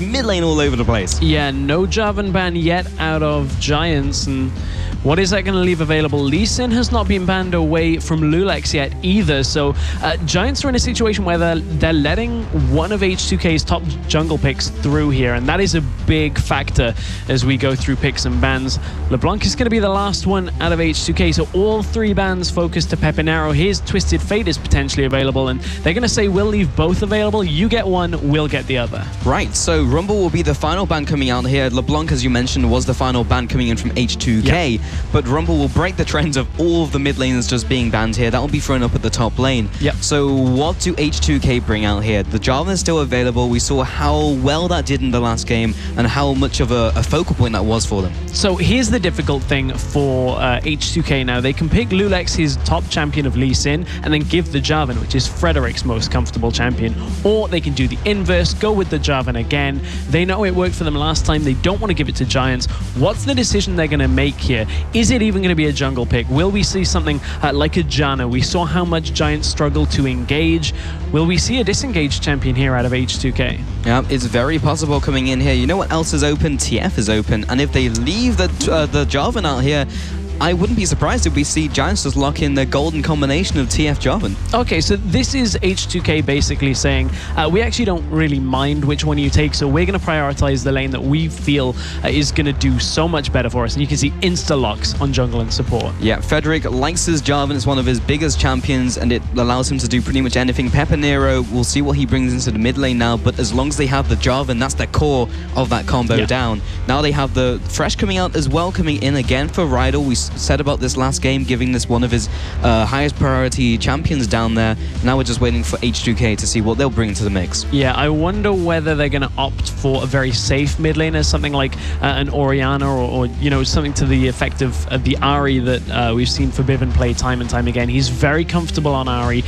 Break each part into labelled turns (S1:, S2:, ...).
S1: mid lane all over the place.
S2: Yeah, no Jarvan ban yet out of Giants, and what is that going to leave available? Lee Sin has not been banned away from loulex yet either, so Giants are in a situation where they're letting one of H2K's top jungle picks through here, and that is a big factor as we go through picks and bans. LeBlanc is going to be the last one out of H2K, so all 3 bans focus to Pepinero. His Twisted Fate is potentially available, and they're going to say we'll leave both available. You get one, we'll get the other.
S1: Right, so Rumble will be the final ban coming out here. LeBlanc, as you mentioned, was the final ban coming in from H2K. Yep. But Rumble will break the trends of all of the mid laners just being banned here. That will be thrown up at the top lane.
S2: Yep.
S1: So what do H2K bring out here? The Jarvan is still available. We saw how well that did in the last game and how much of a focal point that was for them.
S2: So here's the difficult thing for H2K now. They can pick loulex, his top champion of Lee Sin, and then give the Jarvan, which is Frederick's most comfortable champion. Or they can do the inverse, go with the Jarvan again. They know it worked for them last time. They don't want to give it to Giants. What's the decision they're going to make here? Is it even going to be a jungle pick? Will we see something like a Janna? We saw how much Giants struggle to engage. Will we see a disengaged champion here out of H2K?
S1: Yeah, it's very possible coming in here. You know what else is open? TF is open. And if they leave the Jarvan out here, I wouldn't be surprised if we see Giants just lock in the golden combination of TF Jarvan.
S2: Okay, so this is H2K basically saying, we actually don't really mind which one you take, so we're going to prioritize the lane that we feel is going to do so much better for us. And you can see insta-locks on jungle and support.
S1: Yeah, Frederick likes his Jarvan. It's one of his biggest champions, and it allows him to do pretty much anything. Pepinero, we'll see what he brings into the mid lane now, but as long as they have the Jarvan, that's the core of that combo down. Now they have the Thresh coming out as well, coming in again for Rydle. We said about this last game, giving this one of his highest priority champions down there. Now we're just waiting for H2K to see what they'll bring into the mix.
S2: Yeah, I wonder whether they're going to opt for a very safe mid laner, something like an Orianna or you know, something to the effect of the Ahri that we've seen Febiven play time and time again. He's very comfortable on Ahri,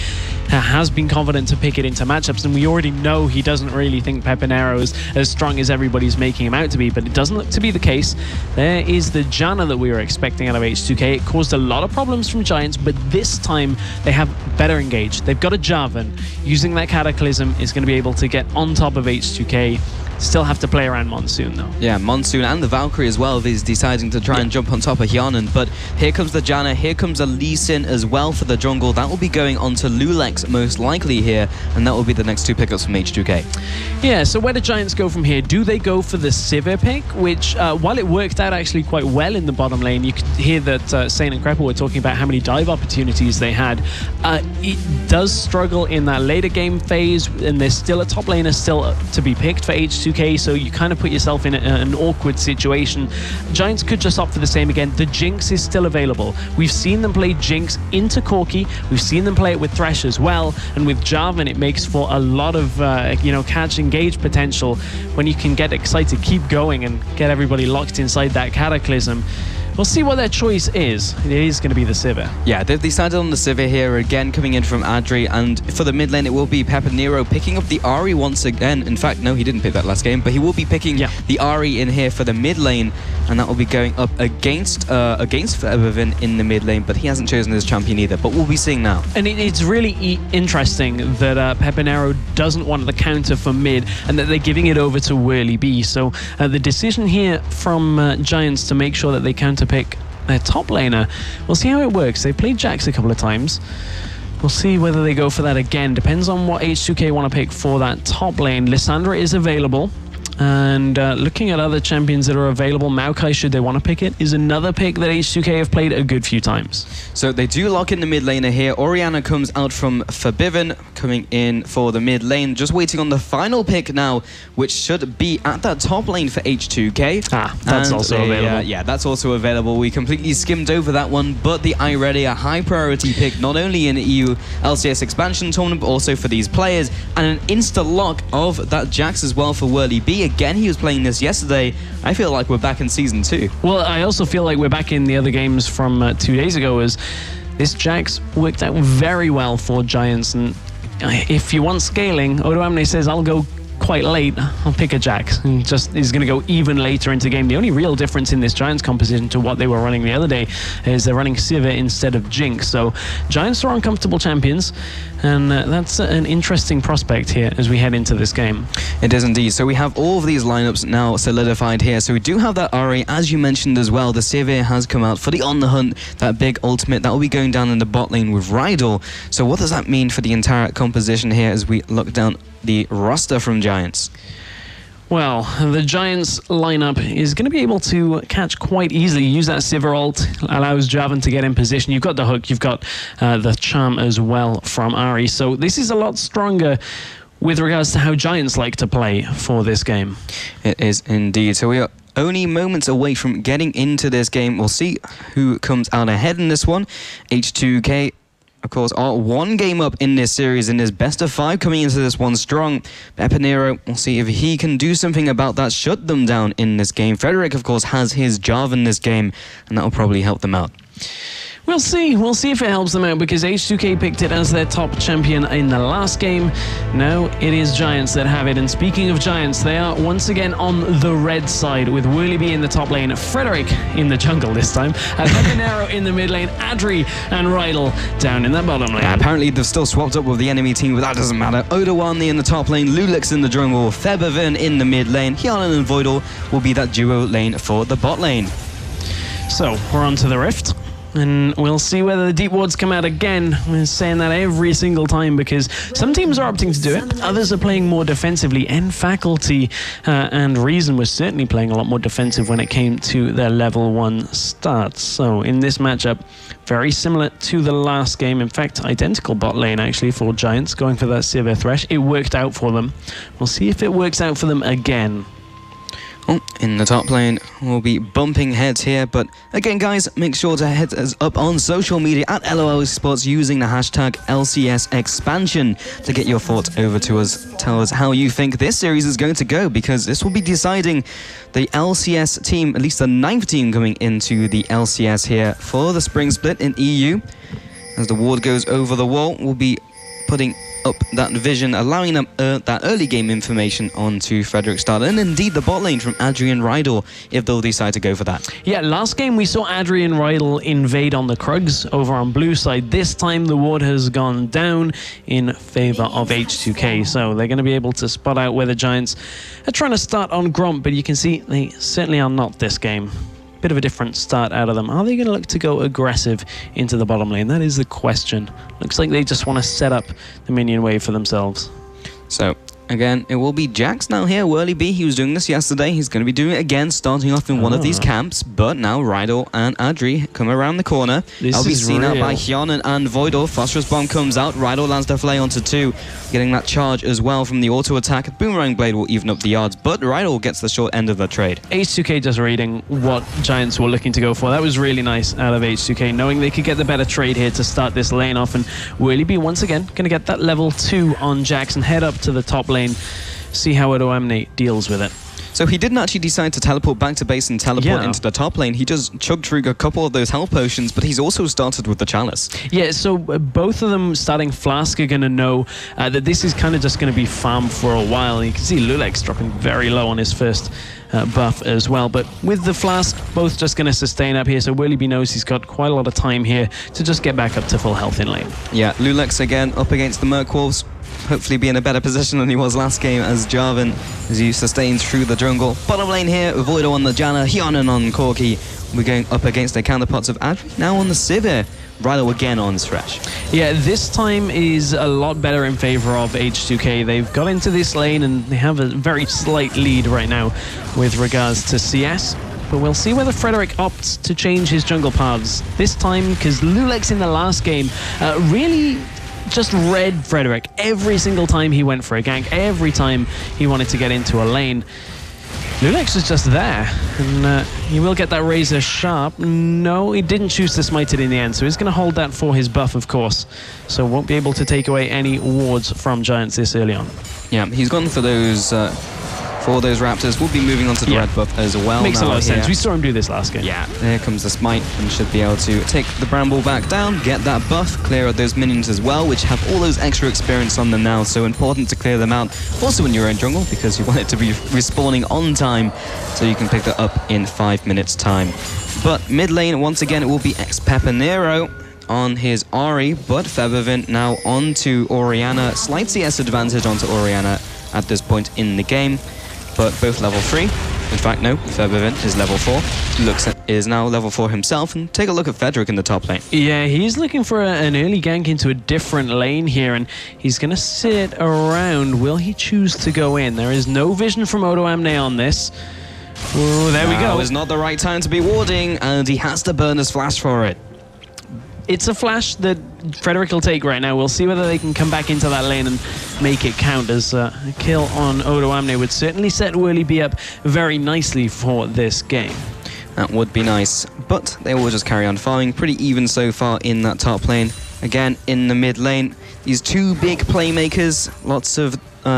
S2: has been confident to pick it into matchups, and we already know he doesn't really think Pepinero is as strong as everybody's making him out to be, but it doesn't look to be the case. There is the Janna that we were expecting out of H2K. It caused a lot of problems from Giants, but this time they have better engaged. They've got a Jarvan. Using that Cataclysm is going to be able to get on top of H2K. Still have to play around Monsoon, though. Yeah,
S1: Monsoon and the Valkyrie as well is deciding to try and jump on top of Hjarnan. But here comes the Janna, here comes a Lee Sin as well for the jungle. That will be going on to loulex most likely here, and that will be the next 2 pickups from H2K.
S2: Yeah, so where do Giants go from here? Do they go for the Sivir pick, which, while it worked out actually quite well in the bottom lane, you could hear that Saint and Crepple were talking about how many dive opportunities they had. It does struggle in that later game phase, and there's still a top laner still to be picked for H2K. So you kind of put yourself in an awkward situation. Giants could just opt for the same again. The Jinx is still available. We've seen them play Jinx into Corki. We've seen them play it with Thresh as well. And with Jarvan, it makes for a lot of you know, catch engage potential when you can get excited, keep going, and get everybody locked inside that Cataclysm. We'll see what their choice is. It is going to be the Sivir.
S1: Yeah, they've decided on the Sivir here, again coming in from Adryh, and for the mid lane it will be Pepinero picking up the Ahri once again. In fact, no, he didn't pick that last game, but he will be picking the Ahri in here for the mid lane, and that will be going up against Febiven in the mid lane, but he hasn't chosen his champion either, but we'll be seeing now.
S2: And it's really interesting that Pepinero doesn't want the counter for mid, and that they're giving it over to Werlyb. So the decision here from Giants to make sure that they counter pick their top laner. We'll see how it works. They've played Jax a couple of times. We'll see whether they go for that again. Depends on what H2K want to pick for that top lane. Lissandra is available. And looking at other champions that are available, Maokai, should they want to pick it, is another pick that H2K have played a good few times.
S1: So they do lock in the mid laner here. Orianna comes out from Febiven, coming in for the mid lane. Just waiting on the final pick now, which should be at that top lane for H2K.
S2: That's also available.
S1: Yeah, that's also available. We completely skimmed over that one, but the Irelia, a high priority pick, not only in EU LCS expansion tournament, but also for these players, and an insta-lock of that Jax as well for Werlyb. Again, he was playing this yesterday. I feel like we're back in Season 2.
S2: Well, I also feel like we're back in the other games from 2 days ago, as this Jax worked out very well for Giants. And if you want scaling, Odoamne says, I'll go quite late, I'll pick a Jax. And just is going to go even later into the game. The only real difference in this Giants composition to what they were running the other day is they're running Sivir instead of Jinx. So Giants are uncomfortable champions, and that's an interesting prospect here as we head into this game.
S1: It is indeed. So we have all of these lineups now solidified here. So we do have that Ahri, as you mentioned as well. The Sivir has come out for the On the Hunt, that big ultimate that will be going down in the bot lane with Rydle. So what does that mean for the entire composition here as we look down the roster from Giants?
S2: Well, the Giants lineup is going to be able to catch quite easily. Use that Sivir ult, allows Jarvan to get in position. You've got the hook, you've got the charm as well from Ahri. So this is a lot stronger with regards to how Giants like to play for this game.
S1: It is indeed. So we are only moments away from getting into this game. We'll see who comes out ahead in this one. H2K, of course, are one game up in this series, in this best of 5 coming into this one strong. Pepinero, we'll see if he can do something about that, shut them down in this game. Frederick, of course, has his Jarvan this game, and that will probably help them out.
S2: We'll see. We'll see if it helps them out, because H2K picked it as their top champion in the last game. Now it is Giants that have it. And speaking of Giants, they are once again on the red side with Werlyb in the top lane, Frederick in the jungle this time, Pepinero in the mid lane, Adryh and Rydle down in the bottom lane.
S1: Apparently they've still swapped up with the enemy team, but that doesn't matter. Odoamne in the top lane, loulex in the jungle, Febiven in the mid lane, Hjarnan and Voidle will be that duo lane for the bot lane.
S2: So we're on to the Rift. And we'll see whether the deep wards come out again. We're saying that every single time because some teams are opting to do it. Others are playing more defensively. And Faculty and Reason was certainly playing a lot more defensive when it came to their level 1 starts. So in this matchup, very similar to the last game. In fact, identical bot lane actually for Giants, going for that Sivir Thresh. It worked out for them. We'll see if it works out for them again.
S1: Oh, in the top lane, we'll be bumping heads here, but again, guys, make sure to hit us up on social media at LOL Sports using the hashtag LCS expansion to get your thoughts over to us. Tell us how you think this series is going to go, because this will be deciding the LCS team, at least the 9th team coming into the LCS here for the spring split in EU. As the ward goes over the wall, we'll be putting up that vision, allowing them that early game information onto Frederick start, and indeed the bot lane from Adryh and Rydle if they'll decide to go for that. Yeah,
S2: last game we saw Adryh and Rydle invade on the Krugs over on blue side. This time the ward has gone down in favor of H2K, so they're going to be able to spot out where the Giants are trying to start on Gromp, but you can see they certainly are not this game. Bit of a different start out of them. Are they going to look to go aggressive into the bottom lane? That is the question. Looks like they just want to set up the minion wave for themselves.
S1: So, again, it will be Jax now here. Werlyb, he was doing this yesterday. He's going to be doing it again, starting off in one of these camps. But now Rydle and Adryh come around the corner. That'll be seen out by Hjarnan and Voidle. Phosphorus Bomb comes out. Rydle lands the flay onto 2. Getting that charge as well from the auto attack. Boomerang Blade will even up the odds, but Rydle gets the short end of the trade.
S2: H2K just reading what Giants were looking to go for. That was really nice out of H2K, knowing they could get the better trade here to start this lane off. And Werlyb once again going to get that level 2 on Jax and head up to the top lane. See how Odoamne deals with it.
S1: So he didn't actually decide to teleport back to base and teleport into the top lane. He just chugged through a couple of those health potions, but he's also started with the Chalice.
S2: Yeah, so both of them starting Flask are going to know that this is kind of just going to be farm for a while. You can see loulex dropping very low on his first buff as well. But with the Flask, both just going to sustain up here. So Werlyb knows he's got quite a lot of time here to just get back up to full health in lane.
S1: Yeah, loulex again up against the Merc Wolves. Hopefully be in a better position than he was last game as Jarvan, as he sustains through the jungle. Bottom lane here, Voidle on the Janna, Hjarnan on Corki. We're going up against the counterparts of Adryh, now on the Sivir. Rydle again on Thresh.
S2: Yeah, this time is a lot better in favor of H2K. They've got into this lane and they have a very slight lead right now with regards to CS. But we'll see whether Frederick opts to change his jungle paths this time, because loulex in the last game really just read Frederick every single time he went for a gank, every time he wanted to get into a lane. loulex was just there, and he will get that razor sharp. No, he didn't choose to smite it in the end, so he's going to hold that for his buff, of course. So won't be able to take away any wards from Giants this early on.
S1: Yeah, he's gone for those for those Raptors. We'll be moving on to the red buff as well.
S2: Makes a lot of sense.
S1: Here.
S2: We saw him do this last game.
S1: Yeah, there comes the smite and should be able to take the Bramble back down, get that buff, clear out those minions as well, which have all those extra experience on them now, so important to clear them out. Also in your own jungle, because you want it to be respawning on time, so you can pick that up in 5 minutes time. But mid lane, once again, it will be xPepii on his Ahri, but Febiven now onto Orianna. Slight CS advantage onto Orianna at this point in the game, but both level 3. In fact, no, Febiven is level 4. loulex is now level 4 himself, and take a look at Frederick in the top lane.
S2: Yeah, he's looking for an early gank into a different lane here, and he's going to sit around. Will he choose to go in? There is no vision from Odoamne on this. Oh, there we go.
S1: Now is not the right time to be warding, and he has to burn his flash for it.
S2: It's a flash that Frederick will take right now. We'll see whether they can come back into that lane and make it count, as a kill on Odoamne would certainly set Werlyb up very nicely for this game.
S1: That would be nice, but they will just carry on farming. Pretty even so far in that top lane. Again, in the mid lane, these two big playmakers, lots of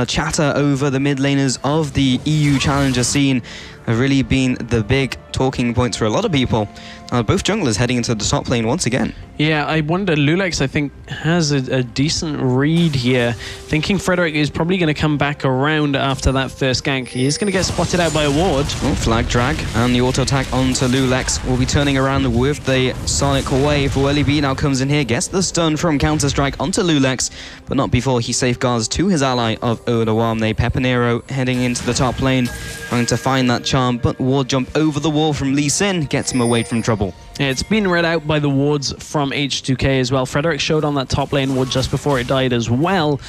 S1: chatter over the mid laners of the EU Challenger scene have really been the big talking points for a lot of people. Both junglers heading into the top lane once again.
S2: Yeah, I wonder, loulex, I think, has a decent read here. Thinking Frederick is probably going to come back around after that first gank. He is going to get spotted out by a ward.
S1: Oh, flag drag, and the auto attack onto loulex. Will be turning around with the Sonic wave. Werlyb now comes in here, gets the stun from Counter-Strike onto loulex, but not before he safeguards to his ally of Odoamne. Pepinero heading into the top lane, trying to find that charm, but ward jump over the wall from Lee Sin gets him away from trouble.
S2: Yeah, it's been read out by the wards from H2K as well. Frederick showed on that top lane ward just before it died as well.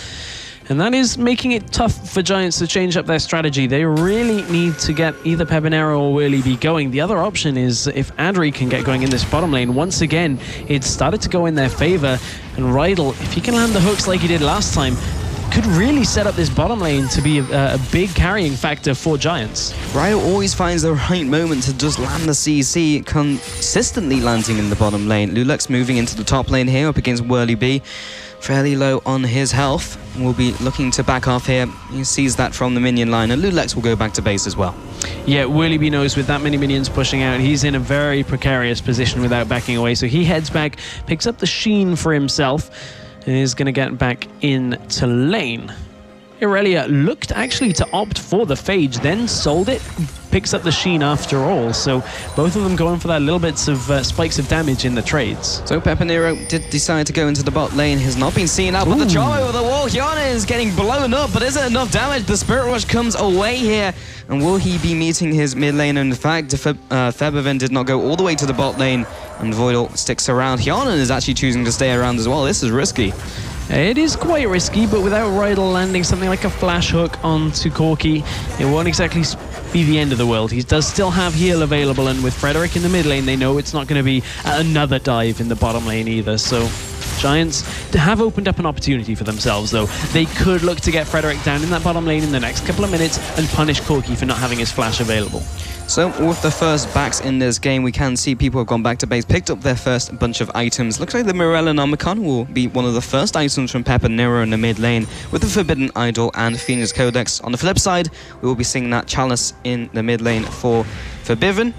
S2: And that is making it tough for Giants to change up their strategy. They really need to get either Pepinero or Werlyb going. The other option is if Adryh can get going in this bottom lane. Once again, it's started to go in their favor. And Rydle, if he can land the hooks like he did last time, could really set up this bottom lane to be a big carrying factor for Giants. Rydle
S1: always finds the right moment to just land the CC, consistently landing in the bottom lane. loulex moving into the top lane here up against Werlyb. Fairly low on his health. Will be looking to back off here. He sees that from the minion line, and loulex will go back to base as well.
S2: Yeah, Werlyb knows with that many minions pushing out, he's in a very precarious position without backing away. So he heads back, picks up the sheen for himself, and is going to get back into lane. Irelia looked actually to opt for the Phage, then sold it, picks up the Sheen after all. So both of them going for that little bits of spikes of damage in the trades.
S1: So Pepinero did decide to go into the bot lane. Has not been seen out, but the charm over the wall. Hjarnan is getting blown up, but isn't enough damage. The Spirit Rush comes away here. And will he be meeting his mid lane? In fact, Febiven did not go all the way to the bot lane, and Voidle sticks around. Hjarnan is actually choosing to stay around as well. This is risky.
S2: It is quite risky, but without Rydle landing something like a flash hook onto Corki, it won't exactly be the end of the world. He does still have heal available, and with Frederick in the mid lane, they know it's not going to be another dive in the bottom lane either. So Giants have opened up an opportunity for themselves, though. They could look to get Frederick down in that bottom lane in the next couple of minutes and punish Corki for not having his flash available.
S1: So with the first backs in this game, we can see people have gone back to base, picked up their first bunch of items. Looks like the Morellonomicon will be one of the first items from Pepinero in the mid lane, with the Forbidden Idol and Phoenix Codex. On the flip side, we will be seeing that Chalice in the mid lane for Febiven.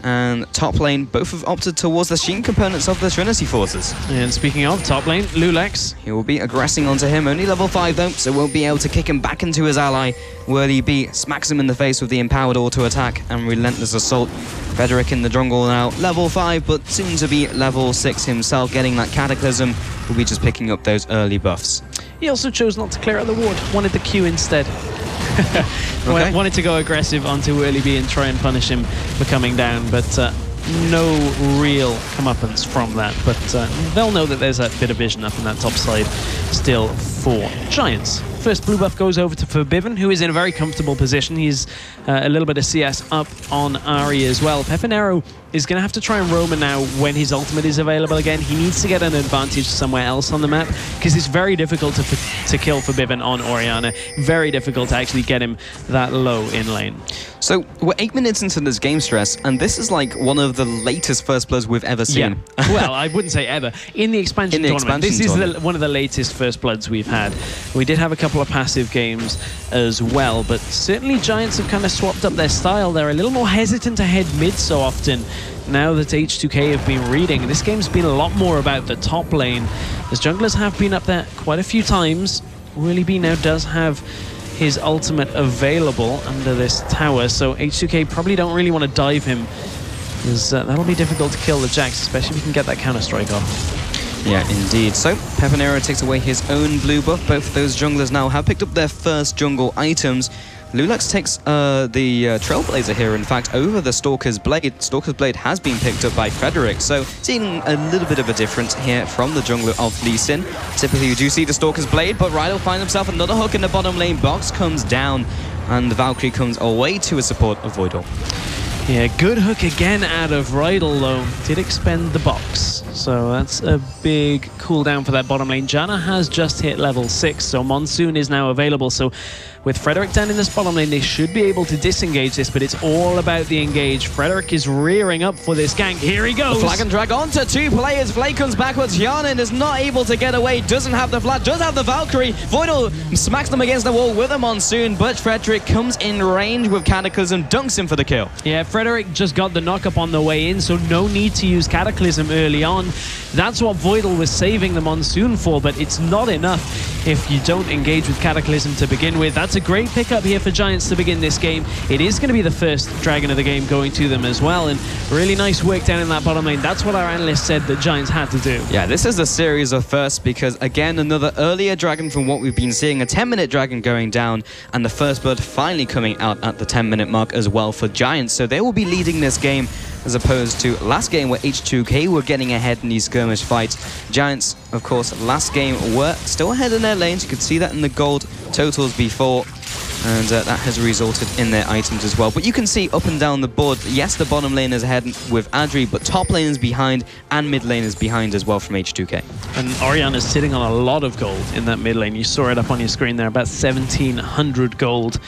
S1: And top lane, both have opted towards the Sheen components of the Trinity Forces.
S2: And speaking of top lane, loulex.
S1: He will be aggressing onto him, only level 5 though, so won't be able to kick him back into his ally. Werlyb smacks him in the face with the empowered auto attack and relentless assault. Frederick in the jungle now, level 5, but soon to be level 6 himself, getting that Cataclysm. Will be just picking up those early buffs.
S2: He also chose not to clear out the ward, wanted the Q instead. Okay. Wanted to go aggressive onto Werlyb and try and punish him for coming down, but no real comeuppance from that. But they'll know that there's that bit of vision up in that top side still for Giants. First blue buff goes over to Febiven, who is in a very comfortable position. He's a little bit of CS up on Ahri as well. Pepinero is going to have to try and roam now when his ultimate is available again. He needs to get an advantage somewhere else on the map, because it's very difficult to kill Febiven on Orianna. Very difficult to actually get him that low in lane.
S1: So we're 8 minutes into this game, Stress, and this is like one of the latest first bloods we've ever seen.
S2: Yeah. Well, I wouldn't say ever. In the expansion tournament, this is one of the latest first bloods we've had. We did have a couple of passive games as well, but certainly Giants have kind of swapped up their style. They're a little more hesitant to head mid so often. Now that H2K have been reading, this game's been a lot more about the top lane, as junglers have been up there quite a few times. Werlyb now does have his ultimate available under this tower, so H2K probably don't really want to dive him, because that'll be difficult to kill the Jax, especially if you can get that counter-strike off.
S1: Yeah, indeed. So, Pepinero takes away his own blue buff. Both of those junglers now have picked up their first jungle items. loulex takes the Trailblazer here, in fact, over the Stalker's Blade. Stalker's Blade has been picked up by Frederick, so seeing a little bit of a difference here from the jungler of Lee Sin. Typically, you do see the Stalker's Blade, but Rydle finds himself another hook in the bottom lane. Box comes down, and the Valkyrie comes away to a support of Voidle.
S2: Yeah, good hook again out of Rydle, though. Did expend the box. So that's a big cooldown for that bottom lane. Janna has just hit level 6, so Monsoon is now available. So with Frederick down in this bottom lane, they should be able to disengage this, but it's all about the engage. Frederick is rearing up for this gank. Here he goes.
S1: The flag and drag onto 2 players. Flay comes backwards. Hjarnan is not able to get away. Doesn't have the flag. Does have the Valkyrie. Voidle smacks them against the wall with a Monsoon, but Frederick comes in range with Cataclysm, dunks him for the kill.
S2: Yeah, Frederick just got the knock-up on the way in, so no need to use Cataclysm early on. That's what Voidle was saving the Monsoon for, but it's not enough if you don't engage with Cataclysm to begin with. That's a great pickup here for Giants to begin this game. It is going to be the first dragon of the game going to them as well, and really nice work down in that bottom lane. That's what our analyst said that Giants had to do.
S1: Yeah, this is a series of firsts because, again, another earlier dragon from what we've been seeing, a 10-minute dragon going down, and the first blood finally coming out at the 10-minute mark as well for Giants. So they will be leading this game, as opposed to last game where H2K were getting ahead in these skirmish fights. Giants, of course, last game were still ahead in their lanes. You could see that in the gold totals before, and that has resulted in their items as well. But you can see up and down the board, yes, the bottom lane is ahead with Adryh, but top lane is behind and mid lane is behind as well from H2K.
S2: And Orianna is sitting on a lot of gold in that mid lane. You saw it up on your screen there, about 1,700 gold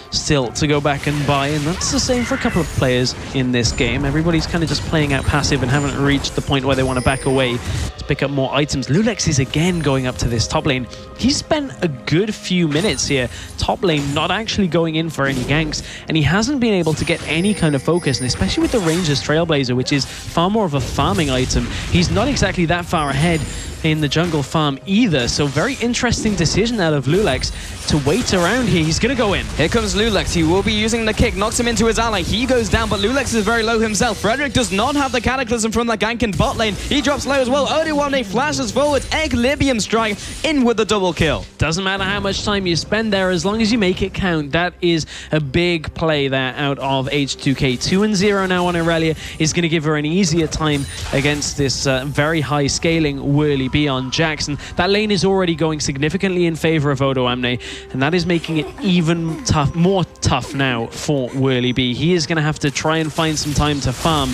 S2: still to go back and buy, and that's the same for a couple of players in this game. Everybody's kind of just playing out passive and haven't reached the point where they want to back away to pick up more items. loulex is again going up to this top lane. He's spent a good few minutes here top lane, not actually going in for any ganks, and he hasn't been able to get any kind of focus, and especially with the Ranger's Trailblazer, which is far more of a farming item, he's not exactly that far ahead in the jungle farm either. So very interesting decision out of loulex to wait around here. He's going to go in.
S1: Here comes loulex. He will be using the kick, knocks him into his ally. He goes down, but loulex is very low himself. Frederick does not have the Cataclysm from the gank in bot lane. He drops low as well. Odoamne flashes forward. Libium strike in with the double kill.
S2: Doesn't matter how much time you spend there as long as you make it count. That is a big play there out of H2K. 2-0 now on Irelia is going to give her an easier time against this very high scaling Werlyb on Jax, and that lane is already going significantly in favor of Odoamne, and that is making it even more tough now for Werlyb. He is going to have to try and find some time to farm,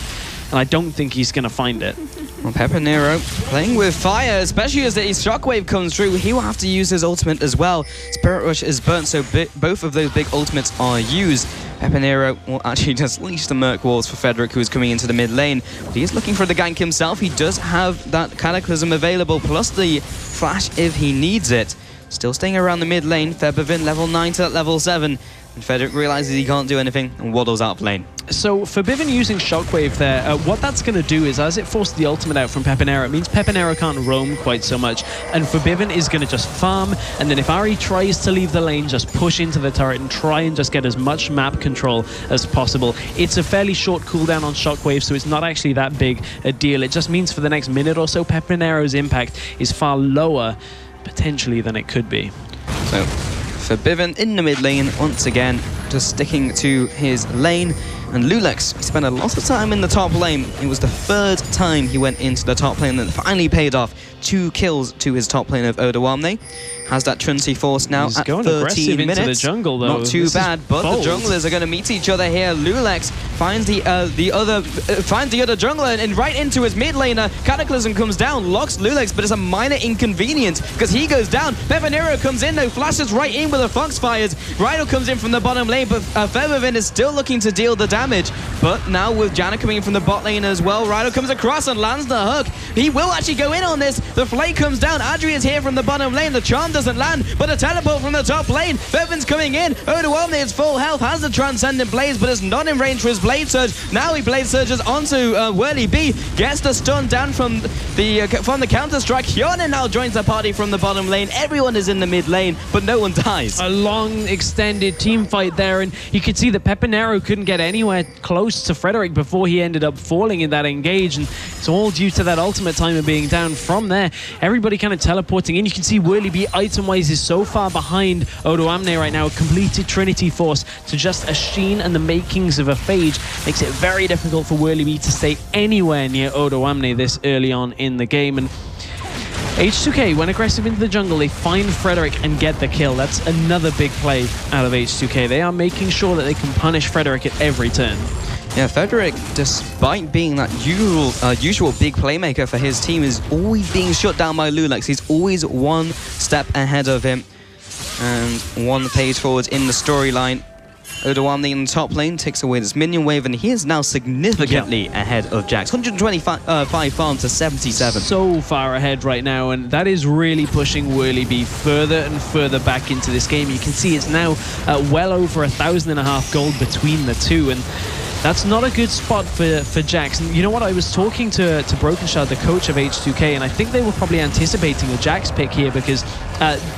S2: and I don't think he's going to find it.
S1: Well, Pepinero playing with fire, especially as the shockwave comes through. He will have to use his ultimate as well. Spirit Rush is burnt, so both of those big ultimates are used. Pepinero will actually just leash the Merc Walls for Frederick, who is coming into the mid lane. But he is looking for the gank himself. He does have that Cataclysm available, plus the flash if he needs it. Still staying around the mid lane. Febiven level 9 to level 7. And Frederick realizes he can't do anything and waddles out of lane.
S2: So Febiven using Shockwave there, what that's going to do is, as it forced the ultimate out from Pepinero, it means Pepinero can't roam quite so much, and Febiven is going to just farm, and then if Ahri tries to leave the lane, just push into the turret and try and just get as much map control as possible. It's a fairly short cooldown on Shockwave, so it's not actually that big a deal. It just means for the next minute or so, Pepinero's impact is far lower, potentially, than it could be.
S1: So Febiven in the mid lane once again, just sticking to his lane. And loulex, he spent a lot of time in the top lane. It was the 3rd time he went into the top lane and finally paid off. 2 kills to his top lane of Odoamne. Has that Trinity Force now at 13 minutes.
S2: Into the jungle, though.
S1: Not too bad, but the junglers are going to meet each other here. loulex finds the other jungler and right into his mid laner. Cataclysm comes down, locks loulex, but it's a minor inconvenience because he goes down. Pepinero comes in though, flashes right in with the Foxfires. Rydle comes in from the bottom lane, but Febiven is still looking to deal the damage. But now with Janna coming in from the bot lane as well, Rydle comes across and lands the hook. He will actually go in on this. The flake comes down. Adryh is here from the bottom lane. The charm doesn't land, but a teleport from the top lane. Febiven's coming in. Odoamne is full health, has the Transcendent Blaze, but is not in range for his Blade Surge. Now he Blade Surges onto Werlyb, gets the stun down from the counter-strike. Hjarnan now joins the party from the bottom lane. Everyone is in the mid lane, but no one dies.
S2: A long, extended team fight there, and you could see that Pepinero couldn't get anywhere close to Frederick before he ended up falling in that engage, and it's all due to that ultimate timer being down. From there, everybody kind of teleporting in. You can see Werlyb item-wise is so far behind Odoamne right now. A completed Trinity Force to just a Sheen and the makings of a Phage makes it very difficult for Werlyb to stay anywhere near Odoamne this early on in the game. And H2K went aggressive into the jungle. They find Frederick and get the kill. That's another big play out of H2K. They are making sure that they can punish Frederick at every turn.
S1: Yeah, Frederick, despite being that usual big playmaker for his team, is always being shut down by loulex. He's always 1 step ahead of him and 1 page forward in the storyline. Odoamne in the top lane takes away this minion wave, and he is now significantly ahead of Jax. 125 farm to 77.
S2: So far ahead right now, and that is really pushing Werlyb further and further back into this game. You can see it's now well over 1,500 gold between the two, and that's not a good spot for Jax. And you know what? I was talking to Brokenshard, the coach of H2K, and I think they were probably anticipating a Jax pick here because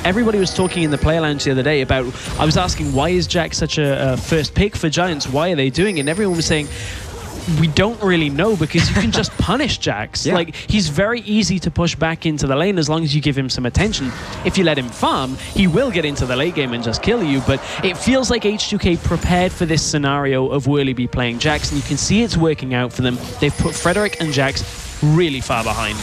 S2: everybody was talking in the player lounge the other day about, I was asking, why is Jax such a first pick for Giants? Why are they doing it? And everyone was saying, we don't really know, because you can just punish Jax. Yeah. Like, he's very easy to push back into the lane as long as you give him some attention. If you let him farm, he will get into the late game and just kill you, but it feels like H2K prepared for this scenario of Werlyb playing Jax, and you can see it's working out for them. They've put Frederick and Jax really far behind.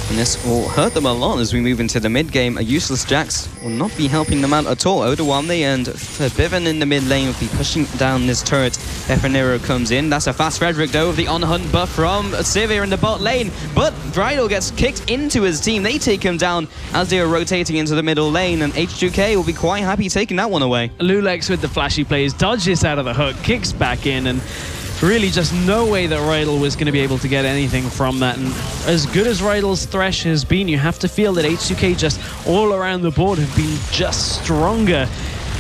S1: And this will hurt them a lot as we move into the mid game. A useless Jax will not be helping them out at all. Odoamne and Febiven in the mid lane will be pushing down this turret. Pepinero comes in. That's a fast Frederick though, with the on-hunt buff from Sivir in the bot lane. But Rydle gets kicked into his team. They take him down as they are rotating into the middle lane, and H2K will be quite happy taking that one away.
S2: loulex with the flashy plays, dodges out of the hook, kicks back in, and really just no way that Rydle was going to be able to get anything from that. And as good as Rydle's Thresh has been, you have to feel that H2K just all around the board have been just stronger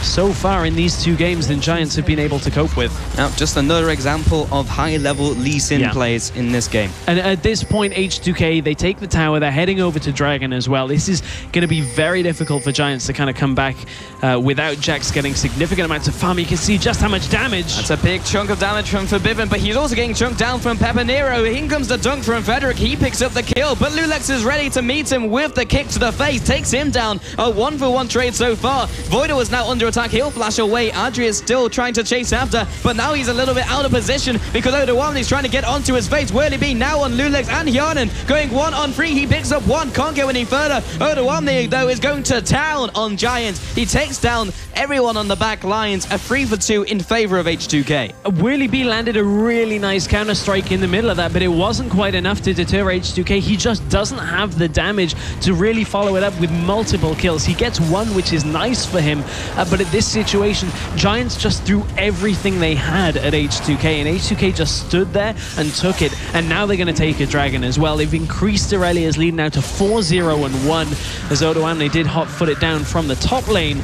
S2: so far in these 2 games than Giants have been able to cope with.
S1: Now, just another example of high-level Lee Sin plays in this game.
S2: And at this point, H2K, they take the tower. They're heading over to Dragon as well. This is going to be very difficult for Giants to kind of come back without Jax getting significant amounts of farm. You can see just how much damage.
S1: That's a big chunk of damage from Febiven, but he's also getting chunked down from Pepinero. In comes the dunk from Frederick. He picks up the kill, but loulex is ready to meet him with the kick to the face. Takes him down. A 1-for-1 trade so far. Voidle is now under attack. He'll flash away. Adryh is still trying to chase after, but now he's a little bit out of position because Odoamne is trying to get onto his face. Werlyb now on loulex and Hjarnan going 1-on-3. He picks up 1, can't go any further. Odoamne though is going to town on Giants. He takes down everyone on the back lines. A 3-for-2 in favor of H2K.
S2: Werlyb landed a really nice counter strike in the middle of that, but it wasn't quite enough to deter H2K. He just doesn't have the damage to really follow it up with multiple kills. He gets 1, which is nice for him, but at this situation, Giants just threw everything they had at H2K, and H2K just stood there and took it, and now they're going to take a Dragon as well. They've increased Irelia's lead now to 4-0-1 as Odoamne did hot-foot it down from the top lane.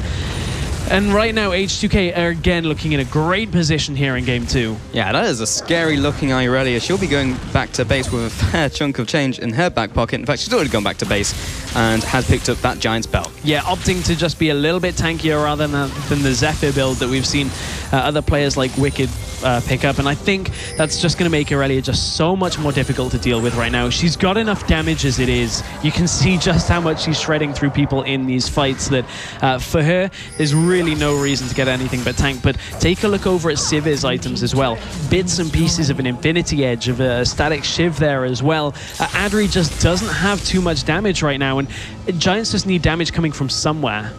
S2: And right now, H2K are again looking in a great position here in Game 2.
S1: Yeah, that is a scary-looking Irelia. She'll be going back to base with a fair chunk of change in her back pocket. In fact, she's already gone back to base and has picked up that Giant's belt.
S2: Yeah, opting to just be a little bit tankier rather than the Zephyr build that we've seen other players like Wicked pick up, and I think that's just going to make Irelia just so much more difficult to deal with right now. She's got enough damage as it is. You can see just how much she's shredding through people in these fights that for her, there's really no reason to get anything but tank. But take a look over at Sivir's items as well. Bits and pieces of an Infinity Edge, of a static Shiv there as well. Adryh just doesn't have too much damage right now, and Giants just need damage coming from somewhere.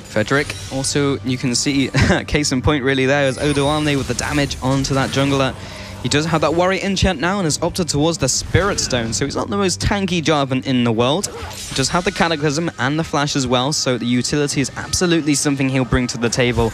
S1: Frederick, also, you can see, case in point really there, is Odoamne with the damage onto that jungler. He does have that Warrior enchant now and has opted towards the Spirit Stone, so he's not the most tanky Jarvan in the world. He does have the Cataclysm and the Flash as well, so the utility is absolutely something he'll bring to the table,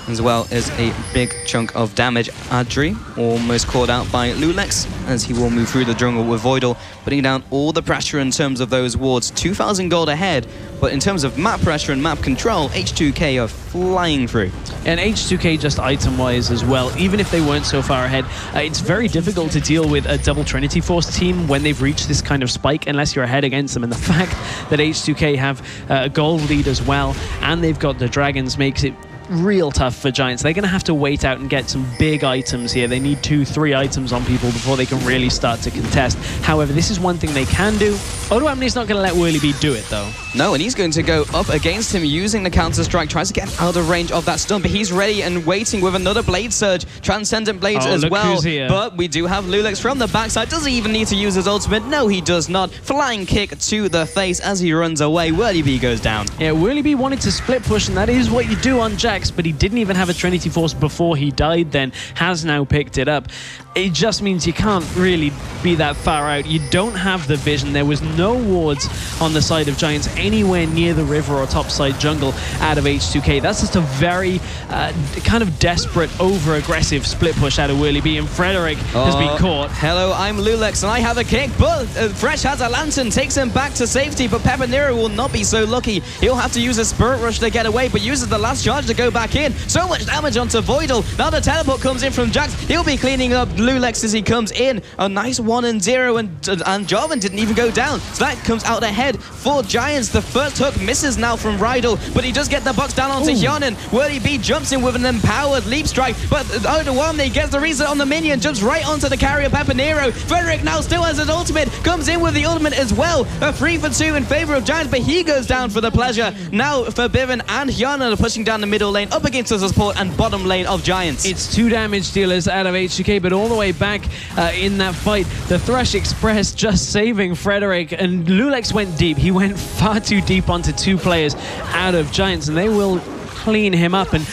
S1: as well as a big chunk of damage. Adryh almost caught out by loulex as he will move through the jungle with Voidle, putting down all the pressure in terms of those wards. 2,000 gold ahead, but in terms of map pressure and map control, H2K are flying through.
S2: And H2K just item-wise as well, even if they weren't so far ahead, it's very difficult to deal with a double Trinity Force team when they've reached this kind of spike unless you're ahead against them. And the fact that H2K have a gold lead as well, and they've got the dragons, makes it real tough for Giants. They're going to have to wait out and get some big items here. They need 2-3 items on people before they can really start to contest. However, this is one thing they can do. Odoamne's not going to let Werlyb do it, though.
S1: No, and he's going to go up against him using the counter-strike, tries to get out of range of that stun, but he's ready and waiting with another Blade Surge, Transcendent Blades as well. But we do have loulex from the backside. Does he even need to use his ultimate? No, he does not. Flying kick to the face as he runs away. Werlyb goes down.
S2: Yeah, Werlyb wanted to split push, and that is what you do on Jax, but he didn't even have a Trinity Force before he died then, has now picked it up. It just means you can't really be that far out. You don't have the vision. There was no wards on the side of Giants anywhere near the river or topside jungle out of H2K. That's just a very kind of desperate, over-aggressive split push out of Werlyb, and Frederick has been caught.
S1: Hello, I'm loulex, and I have a kick, but Thresh has a lantern, takes him back to safety, but Pepinero will not be so lucky. He'll have to use a Spirit Rush to get away, but uses the last charge to go back in. So much damage onto Voidle. Now the teleport comes in from Jax. He'll be cleaning up loulex as he comes in. A nice 1-0, and Jarvan didn't even go down. So that comes out ahead for Giants. The first hook misses now from Rydle, but he does get the box down onto Hjarnan. Werlyb jumps in with an empowered leap strike, but Odoamne gets the reset on the minion, jumps right onto the carrier Pepinero. Frederick now still has his ultimate, comes in with the ultimate as well. A 3-for-2 in favor of Giants, but he goes down for the pleasure. Now Febiven and Hjarnan are pushing down the middle lane up against the support and bottom lane of Giants.
S2: It's 2 damage dealers out of H2K, but all the way back in that fight, the Thresh Express just saving Frederick, and loulex went deep. He went far too deep onto 2 players out of Giants, and they will clean him up. And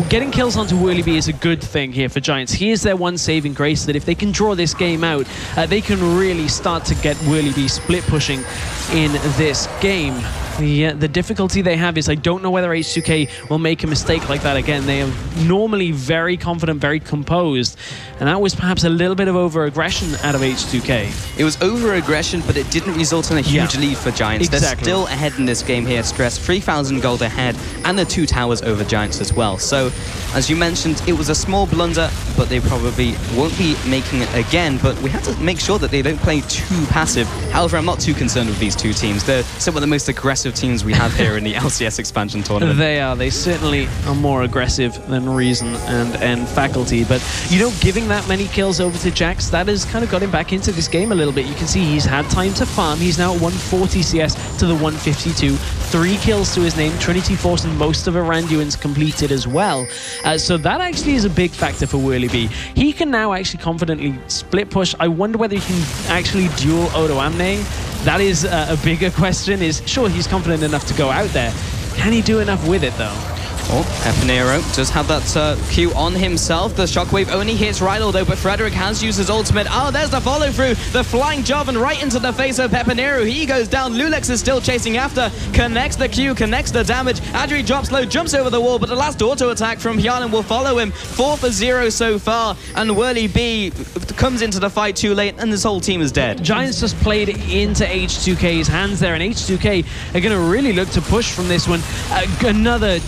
S2: getting kills onto Werlyb is a good thing here for Giants. He is their one saving grace, that if they can draw this game out, they can really start to get Werlyb split pushing in this game. The difficulty they have is I don't know whether H2K will make a mistake like that again. They are normally very confident, very composed, and that was perhaps a little bit of over-aggression out of H2K.
S1: It was over-aggression, but it didn't result in a huge lead for Giants.
S2: Exactly.
S1: They're still ahead in this game here. Stress 3,000 gold ahead, and the 2 towers over Giants as well. So, as you mentioned, it was a small blunder, but they probably won't be making it again. But we have to make sure that they don't play too passive. However, I'm not too concerned with these 2 teams. They're some of the most aggressive teams we have here in the LCS expansion tournament.
S2: They are. They certainly are more aggressive than Reason and Faculty. But, you know, giving that many kills over to Jax, that has kind of got him back into this game a little bit. You can see he's had time to farm. He's now at 140 CS to the 152. 3 kills to his name. Trinity Force and most of Aranduin's completed as well. So that actually is a big factor for Werlyb. He can now actually confidently split push. I wonder whether he can actually duel Odoamne. That is a bigger question. Is sure, he's confident enough to go out there. Can he do enough with it, though?
S1: Oh, Pepinero does have that Q on himself. The shockwave only hits Rydle though, but Frederick has used his ultimate. Oh, there's the follow through. The flying Jarvan right into the face of Pepinero. He goes down. loulex is still chasing after. Connects the Q, connects the damage. Adryh drops low, jumps over the wall, but the last auto attack from Hjarnan will follow him. 4-for-0 so far, and Werlyb comes into the fight too late, and this whole team is dead.
S2: Giants just played into H2K's hands there, and H2K are going to really look to push from this one. Another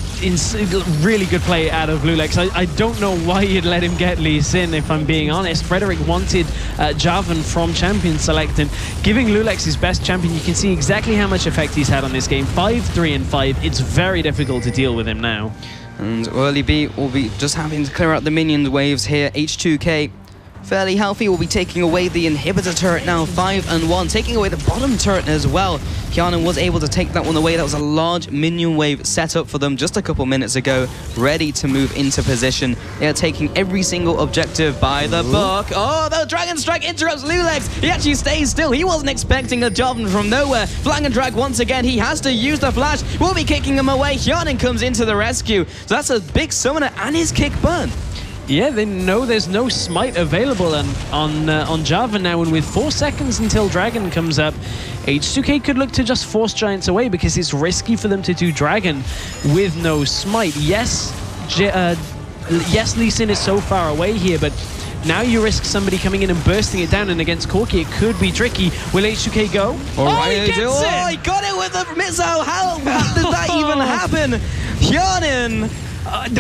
S2: really good play out of loulex. I don't know why you'd let him get Lee Sin, if I'm being honest. Frederick wanted Jarvan from champion select, and giving loulex his best champion, you can see exactly how much effect he's had on this game. 5-3-5. It's very difficult to deal with him now.
S1: And Werlyb will be just having to clear out the minion waves here. H2K fairly healthy, will be taking away the inhibitor turret now, 5-1, taking away the bottom turret as well. Hjarnan was able to take that one away. That was a large minion wave set up for them just a couple minutes ago, ready to move into position. They are taking every single objective by the book. Oh, the Dragon Strike interrupts loulex. He actually stays still. He wasn't expecting a Jarvan from nowhere. Flang and Drag once again. He has to use the flash. We'll be kicking him away. Hjarnan comes into the rescue. So that's a big summoner and his kick burn.
S2: Yeah, they know there's no smite available on Jarvan now, and with 4 seconds until Dragon comes up, H2K could look to just force Giants away because it's risky for them to do Dragon with no smite. Yes, Lee Sin is so far away here, but now you risk somebody coming in and bursting it down, and against Corki it could be tricky. Will H2K go?
S1: Oh, he gets it! Oh, he got it with a missile! How did that even happen? Hjarnan!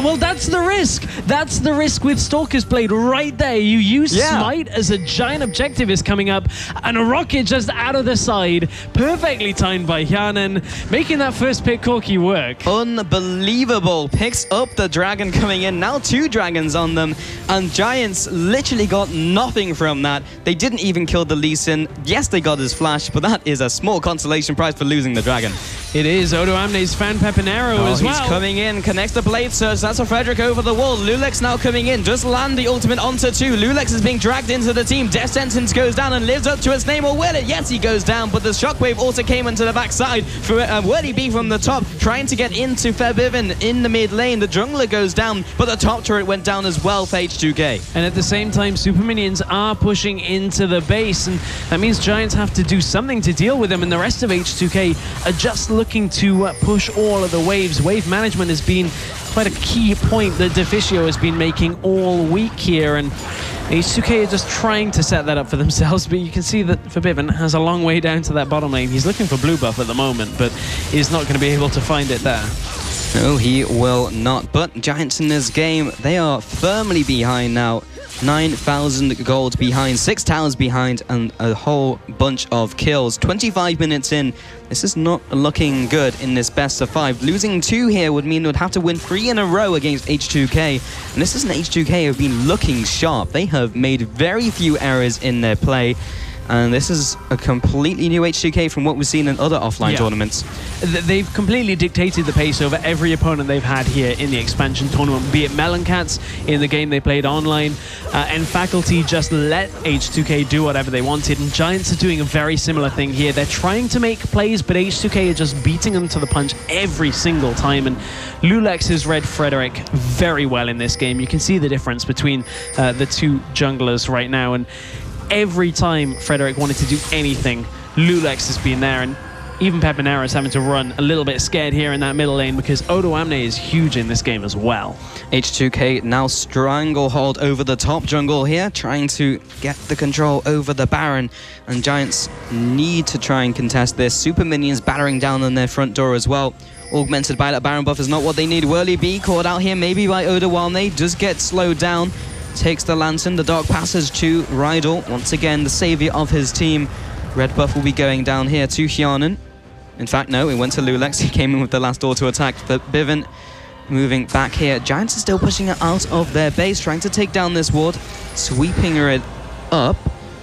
S2: Well, that's the risk. That's the risk with Stalker's Blade right there. You use Smite as a giant objective is coming up, and a rocket just out of the side. Perfectly timed by Hjarnan, making that first pick Corki work.
S1: Unbelievable. Picks up the dragon coming in. Now 2 dragons on them, and Giants literally got nothing from that. They didn't even kill the Lee Sin. Yes, they got his flash, but that is a small consolation prize for losing the dragon.
S2: It is. Odoamne's found Pepinero as well.
S1: He's coming in, connects the blade surge. That's a Frederick over the wall. loulex now coming in. Just land the ultimate onto 2. loulex is being dragged into the team. Death Sentence goes down and lives up to its name. Or will it? Yes, he goes down, but the shockwave also came into the backside for Werlyb from the top, trying to get into Febiven in the mid lane. The jungler goes down, but the top turret went down as well for H2K.
S2: And at the same time, super minions are pushing into the base, and that means Giants have to do something to deal with them, and the rest of H2K are just looking to push all of the waves. Wave management has been quite a key point that Deficio has been making all week here, and H2K are just trying to set that up for themselves, but you can see that Febiven has a long way down to that bottom lane. He's looking for blue buff at the moment, but is not going to be able to find it there.
S1: No, he will not. But Giants in this game, they are firmly behind now. 9,000 gold behind, 6 towers behind, and a whole bunch of kills. 25 minutes in. This is not looking good in this best of 5. Losing 2 here would mean they'd have to win 3 in a row against H2K. And this is an H2K who have been looking sharp. They have made very few errors in their play. And this is a completely new H2K from what we've seen in other offline tournaments.
S2: They've completely dictated the pace over every opponent they've had here in the expansion tournament, be it Meloncats in the game they played online, and Faculty just let H2K do whatever they wanted, and Giants are doing a very similar thing here. They're trying to make plays, but H2K are just beating them to the punch every single time, and loulex has read Frederick very well in this game. You can see the difference between the 2 junglers right now, and every time Frederick wanted to do anything, loulex has been there, and even Pepinero is having to run a little bit scared here in that middle lane because Odoamne is huge in this game as well.
S1: H2K now stranglehold over the top jungle here, trying to get the control over the Baron, and Giants need to try and contest this. Super minions battering down on their front door as well. Augmented by that Baron buff is not what they need. Werlyb caught out here maybe by Odoamne, does get slowed down. Takes the Lantern, the Dark Passage to Rydle. Once again, the savior of his team. Red buff will be going down here to Hjarnan. In fact, no, it went to loulex. He came in with the last auto attack. Febiven moving back here. Giants are still pushing it out of their base, trying to take down this ward, sweeping it up.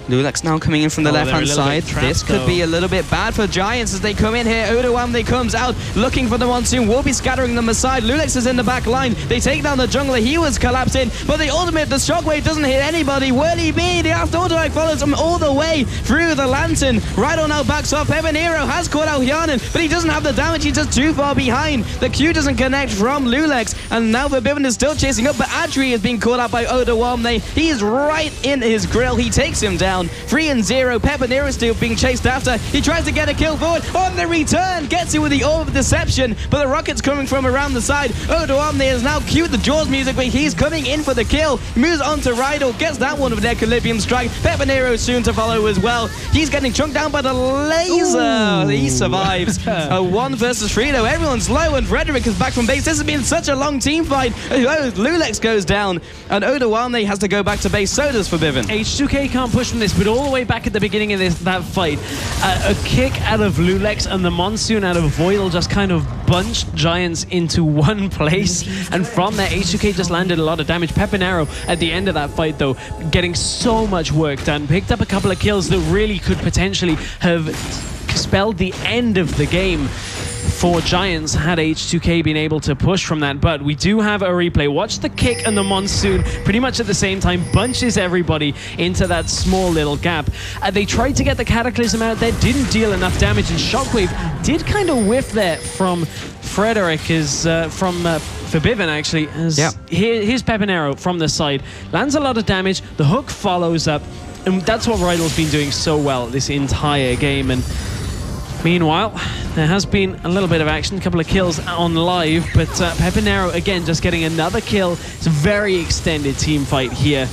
S1: loulex now coming in from the left-hand side. This could be a little bit bad for Giants as they come in here. Odoamne comes out looking for the monsoon. Will be scattering them aside. loulex is in the back line. They take down the jungler. He was collapsing, but the ultimate, the shockwave doesn't hit anybody. Werlyb, the after auto follows him all the way through the Lantern. Rydle now backs off. Pepinero has caught out Hjarnan, but he doesn't have the damage. He's just too far behind. The Q doesn't connect from loulex, and now Febiven is still chasing up, but Adryh is being caught out by Odoamne. He is right in his grill. He takes him down. 3-0. Pepinero still being chased after. He tries to get a kill forward. On the return, gets it with the Orb of Deception, but the rocket's coming from around the side. Odoamne has now cued the Jaws music, but he's coming in for the kill. He moves on to Rydle, gets that one with an Equilibrium Strike. Pepinero soon to follow as well. He's getting chunked down by the laser. Ooh. He survives. A 1 versus 3 though. Everyone's low, and Frederick is back from base. This has been such a long team fight. loulex goes down, and Odoamne has to go back to base. So does Febiven.
S2: H2K can't push from this this, but all the way back at the beginning of that fight, a kick out of loulex and the monsoon out of Voidle just kind of bunched Giants into one place, and from there H2K just landed a lot of damage. Pepinero at the end of that fight though, getting so much work done, picked up a couple of kills that really could potentially have spelled the end of the game for Giants had H2K been able to push from that. But we do have a replay. Watch the kick and the monsoon pretty much at the same time, bunches everybody into that small little gap. They tried to get the Cataclysm out there, didn't deal enough damage, and Shockwave did kind of whiff there from Frederick, from Febiven actually. Here's Pepinero from the side, lands a lot of damage, the hook follows up, and that's what Rydle's been doing so well this entire game. And meanwhile, there has been a little bit of action, a couple of kills on live, but Pepinero again just getting another kill. It's a very extended team fight here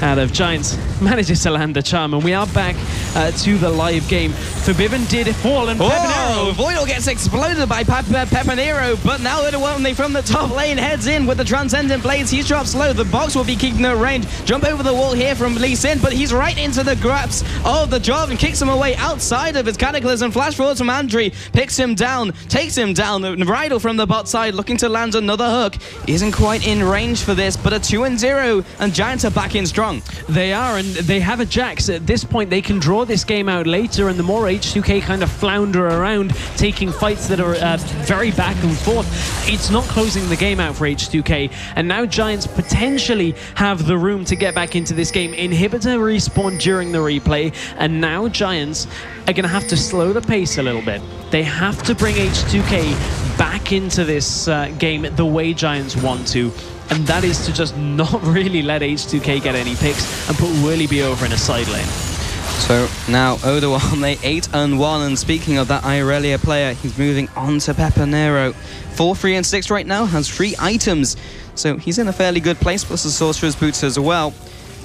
S2: out of Giants. Manages to land the charm, and we are back to the live game. Febiven did fall, and Pepinero...
S1: Voidle gets exploded by Pepinero, but now Odoamne from the top lane heads in with the Transcendent Blades. He's dropped low. The box will be keeping no range. Jump over the wall here from Lee Sin, but he's right into the grasp of the Jarvan, kicks him away outside of his Cataclysm. Flash forwards from Adryh, picks him down, takes him down. Rydle from the bot side looking to land another hook. Isn't quite in range for this, but a 2-0, and Giants are back in strong.
S2: They are, and they have a Jax. At this point, they can draw this game out later, and the more H2K kind of flounder around, taking fights that are very back and forth, it's not closing the game out for H2K. And now Giants potentially have the room to get back into this game. Inhibitor respawn during the replay, and now Giants are going to have to slow the pace a little bit. They have to bring H2K back into this game the way Giants want to. And that is to just not really let H2K get any picks and put Werlyb over in a side lane.
S1: So now Odoamne 8-1, and speaking of that Irelia player, he's moving on to Pepinero. 4, 3, and 6 right now, has 3 items. So he's in a fairly good place, plus the Sorcerer's Boots as well.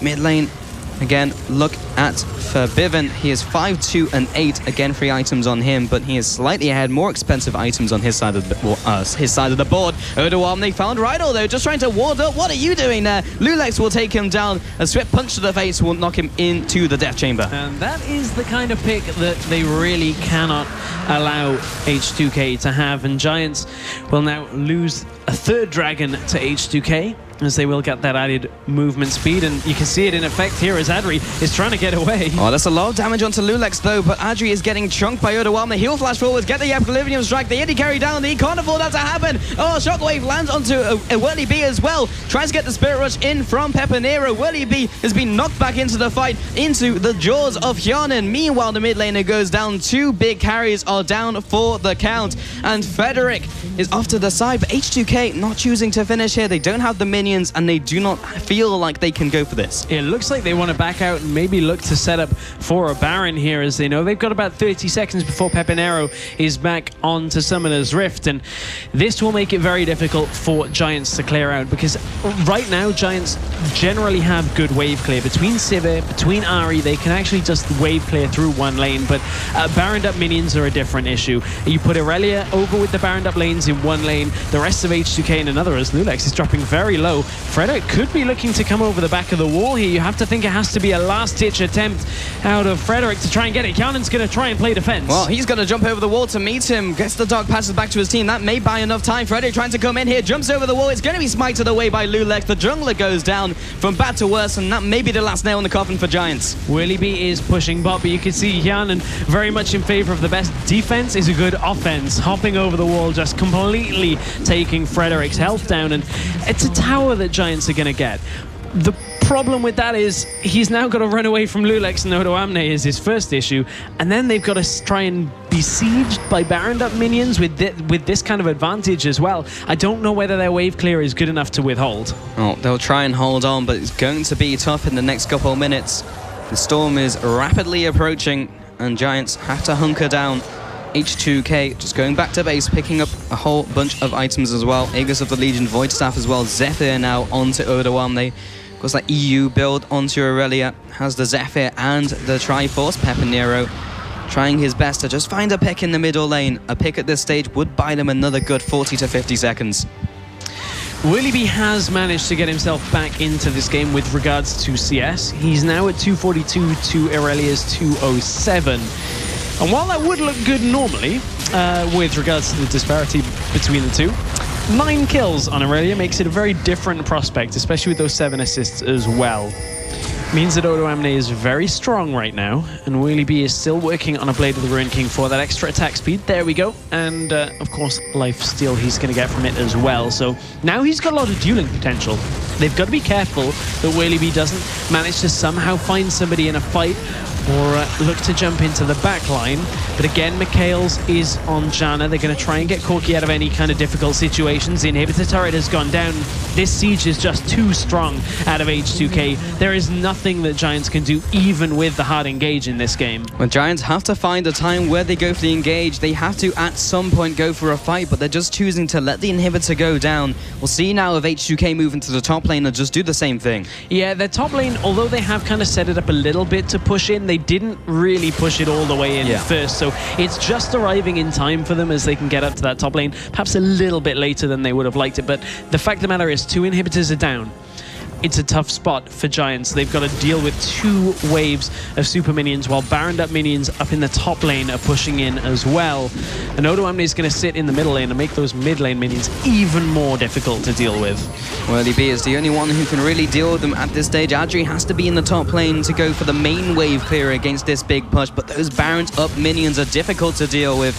S1: Mid lane, again, look at Febiven. He is 5, 2, and 8. Again, 3 items on him, but he is slightly ahead. More expensive items on his side of the board. Odoamne found Rydle though, just trying to ward up. What are you doing there? loulex will take him down. A swift punch to the face will knock him into the death chamber.
S2: And that is the kind of pick that they really cannot allow H2K to have. And Giants will now lose a 3rd dragon to H2K, as they will get that added movement speed, and you can see it in effect here as Adryh is trying to get away.
S1: Oh, that's a lot of damage onto loulex though, but Adryh is getting chunked by Odoamne. He'll flash forwards, get the Equilibrium strike, the AD carry down, he can't afford that to happen. Oh, Shockwave lands onto Werlyb as well, tries to get the Spirit Rush in from Pepinero. Werlyb has been knocked back into the fight, into the jaws of Hjarnan. Meanwhile, the mid laner goes down. 2 big carries are down for the count, and Frederick is off to the side, but H2K not choosing to finish here. They don't have the minions, and they do not feel like they can go for this.
S2: It looks like they want to back out and maybe look to set up for a Baron here, as they know they've got about 30 seconds before Pepinero is back onto Summoner's Rift, and this will make it very difficult for Giants to clear out, because right now Giants generally have good wave clear. Between Sivir, between Ahri, they can actually just wave clear through one lane, but Baroned up minions are a different issue. You put Irelia over with the Baroned up lanes in one lane, the rest of H2K in another, as loulex is dropping very low. Frederick could be looking to come over the back of the wall here. You have to think it has to be a last-ditch attempt out of Frederick to try and get it. Hjarnan's going to try and play defense.
S1: Well, he's going to jump over the wall to meet him. Gets the Dark Passes back to his team. That may buy enough time. Frederick trying to come in here. Jumps over the wall. It's going to be smited away by loulex. The jungler goes down from bad to worse, and that may be the last nail in the coffin for Giants.
S2: Werlyb is pushing bot, but you can see Hjarnan very much in favor of the best defense is a good offense. Hopping over the wall, just completely taking Frederick's health down, and it's a tower that Giants are going to get. The problem with that is he's now got to run away from loulex, and Odoamne is his first issue, and then they've got to try and be sieged by Baroned up minions with this kind of advantage as well. I don't know whether their wave clear is good enough to withhold.
S1: Oh, they'll try and hold on, but it's going to be tough in the next couple of minutes. The storm is rapidly approaching, and Giants have to hunker down. H2K just going back to base, picking up a whole bunch of items as well. Aegis of the Legion, Void Staff as well. Zephyr now onto Odoamne. Of course, that EU build onto Irelia has the Zephyr and the Triforce. Pepinero trying his best to just find a pick in the middle lane. A pick at this stage would buy them another good 40 to 50 seconds.
S2: Werlyb has managed to get himself back into this game with regards to CS. He's now at 242 to Irelia's 207. And while that would look good normally, with regards to the disparity between the two, 9 kills on Irelia makes it a very different prospect, especially with those 7 assists as well. Means that Odoamne is very strong right now, and Werlyb is still working on a Blade of the Ruined King for that extra attack speed. There we go. And, of course, life steal he's going to get from it as well. So now he's got a lot of dueling potential. They've got to be careful that Werlyb doesn't manage to somehow find somebody in a fight or look to jump into the back line. But again, Mikhail's is on Janna. They're going to try and get Corki out of any kind of difficult situations. The inhibitor turret has gone down. This siege is just too strong out of H2K. There is nothing that Giants can do, even with the hard engage in this game.
S1: Well, Giants have to find a time where they go for the engage. They have to, at some point, go for a fight, but they're just choosing to let the inhibitor go down. We'll see now if H2K move into the top lane and just do the same thing.
S2: Yeah, their top lane, although they have kind of set it up a little bit to push in, they didn't really push it all the way in first. So it's just arriving in time for them as they can get up to that top lane, perhaps a little bit later than they would have liked it. But the fact of the matter is, 2 inhibitors are down. It's a tough spot for Giants. They've got to deal with 2 waves of super minions, while Baroned up minions up in the top lane are pushing in as well. And Odoamne is going to sit in the middle lane and make those mid lane minions even more difficult to deal with.
S1: Werlyb is the only one who can really deal with them at this stage. Adryh has to be in the top lane to go for the main wave clear against this big push, but those Baroned up minions are difficult to deal with.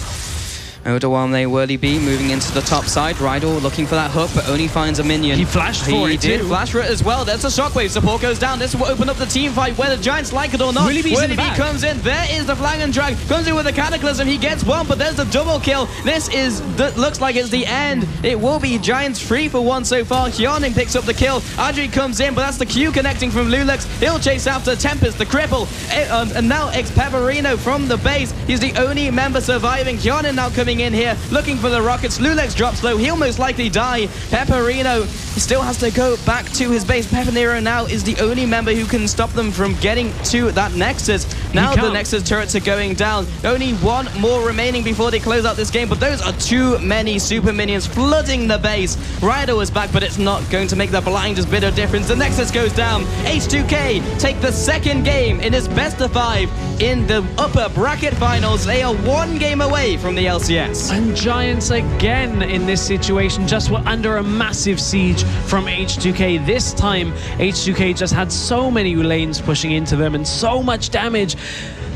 S1: Odoamne, Werlyb moving into the top side. Rydle looking for that hook, but only finds a minion.
S2: He flashed for it.
S1: He did flash for it as well. There's a shockwave. Support goes down. This will open up the team fight, whether Giants like it or not. Werlyb comes in. There is the flag and drag. Comes in with a cataclysm. He gets one, but there's the double kill. This is looks like it's the end. It will be Giants 3 for 1 so far. Hjarnan picks up the kill. Adryh comes in, but that's the Q connecting from loulex. He'll chase after Tempest, the cripple, and now xPepii from the base. He's the only member surviving. Hjarnan now coming in here, looking for the rockets. loulex drops low. He'll most likely die. Pepperino still has to go back to his base. Pepperino now is the only member who can stop them from getting to that Nexus. Now the Nexus turrets are going down. Only 1 more remaining before they close out this game, but those are too many super minions flooding the base. Rydle is back, but it's not going to make the blindest bit of difference. The Nexus goes down. H2K take the 2nd game in its best of 5 in the upper bracket finals. They are 1 game away from the LCS.
S2: And Giants again in this situation just were under a massive siege from H2K. This time, H2K just had so many lanes pushing into them and so much damage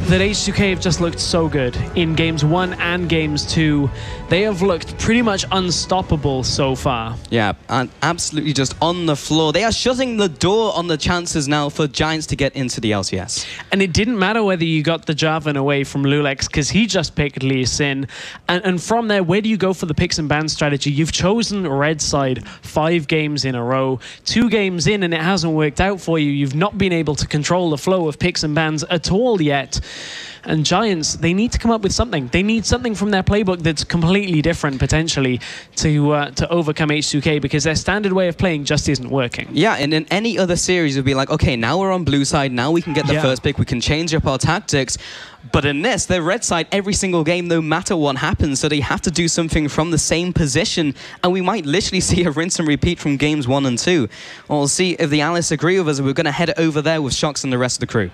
S2: that H2K have just looked so good in games 1 and games 2. They have looked pretty much unstoppable so far.
S1: Yeah, and absolutely just on the floor. They are shutting the door on the chances now for Giants to get into the LCS.
S2: And it didn't matter whether you got the Jarvan away from loulex, because he just picked Lee Sin. And from there, where do you go for the picks and bans strategy? You've chosen red side 5 games in a row. 2 games in and it hasn't worked out for you. You've not been able to control the flow of picks and bans at all yet. And Giants, they need to come up with something. They need something from their playbook that's completely different, potentially, to overcome H2K, because their standard way of playing just isn't working.
S1: Yeah, and in any other series, it would be like, okay, now we're on blue side, now we can get the first pick, we can change up our tactics. But in this, they're red side every single game, no matter what happens, so they have to do something from the same position, and we might literally see a rinse and repeat from games 1 and 2. We'll see if the analysts agree with us. We're going to head over there with Shocks and the rest of the crew.